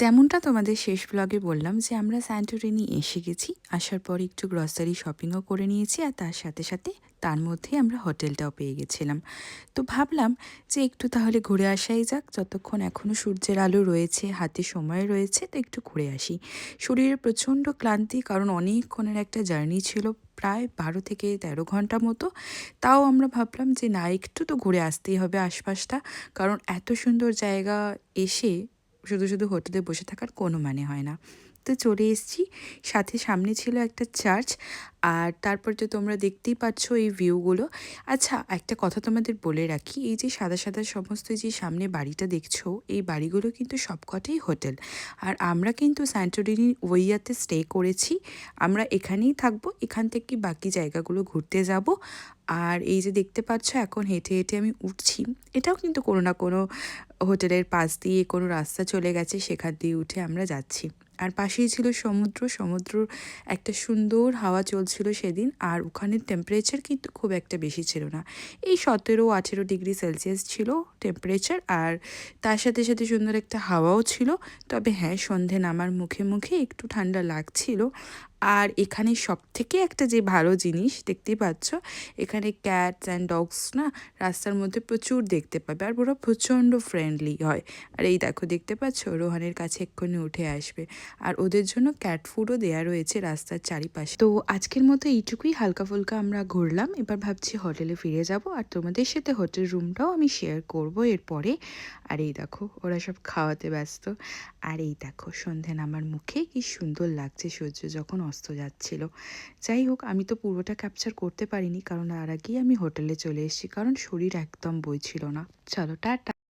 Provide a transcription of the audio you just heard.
যেমনটা তোমাদের শেষ ব্লগে বললাম যে আমরা স্যান্টোরিনি এসে গেছি। আসার পরে একটু গ্রসারি শপিংও করে নিয়েছি আর তার সাথে সাথে তার মধ্যেই আমরা হোটেলটাও পেয়ে গেছিলাম। তো ভাবলাম যে একটু তাহলে ঘুরে আসাই যাক, যতক্ষণ এখনও সূর্যের আলো রয়েছে, হাতে সময় রয়েছে, তো একটু ঘুরে আসি। শরীরে প্রচণ্ড ক্লান্তি, কারণ অনেকক্ষণের একটা জার্নি ছিল, প্রায় 12 থেকে 13 ঘন্টা মতো। তাও আমরা ভাবলাম যে না, একটু তো ঘুরে আসতেই হবে আশপাশটা, কারণ এত সুন্দর জায়গা এসে শুধু শুধু হোটেলে বসে থাকার কোনো মানে হয় না। তো চলে এসেছি, সাথে সামনে ছিল একটা চার্চ। আর তারপর তো তোমরা দেখতেই পাচ্ছ এই ভিউগুলো। আচ্ছা, একটা কথা তোমাদের বলে রাখি, এই যে সাদা সাদা সমস্ত যে সামনে বাড়িটা দেখছো, এই বাড়িগুলো কিন্তু সবকটাই হোটেল। আর আমরা কিন্তু স্যান্টোরিনি ওইয়াতে স্টে করেছি। আমরা এখানেই থাকবো, এখান থেকে বাকি জায়গাগুলো ঘুরতে যাব। আর এই যে দেখতে পাচ্ছ এখন হেঁটে হেঁটে আমি উঠছি, এটাও কিন্তু কোনো না কোনো হোটেলের পাশ দিয়ে কোনো রাস্তা চলে গেছে, সেখান দিয়ে উঠে আমরা যাচ্ছি। আর পাশেই ছিল সমুদ্র। সমুদ্রর একটা সুন্দর হাওয়া চলছিল সেদিন। আর ওখানের টেম্পারেচার কিন্তু খুব একটা বেশি ছিল না, এই 17-18 ডিগ্রি সেলসিয়াস ছিল টেম্পারেচার। আর তার সাথে সাথে সুন্দর একটা হাওয়াও ছিল। তবে হ্যাঁ, সন্ধে নামার মুখে মুখে একটু ঠান্ডা লাগছিল। আর এখানে সবথেকে একটা যে ভালো জিনিস দেখতেই পাচ্ছ, এখানে ক্যাটস অ্যান্ড ডগস না রাস্তার মধ্যে প্রচুর দেখতে পাবে, আর ওরা প্রচণ্ড ফ্রেন্ডলি হয়। আর এই দেখো দেখতে পাচ্ছ, রোহানের কাছে এক্ষুনি উঠে আসবে। আর ওদের জন্য ক্যাট ফুডও দেয়া রয়েছে রাস্তার চারিপাশে। তো আজকের মতো এইটুকুই, হালকা ফুলকা আমরা ঘুরলাম। এবার ভাবছি হোটেলে ফিরে যাব, আর তোমাদের সাথে হোটেল রুমটাও আমি শেয়ার করব এরপরে। আর এই দেখো ওরা সব খাওয়াতে ব্যস্ত। আর এই দেখো সন্ধে নামার মুখে কি সুন্দর লাগছে সূর্য যখন অস্ত যাচ্ছিল। যাই হোক, আমি তো পুরোটা ক্যাপচার করতে পারিনি, কারণ আর আগেই আমি হোটেলে চলে এসেছি, কারণ শরীর একদম বইছিল না। চলো টাটা।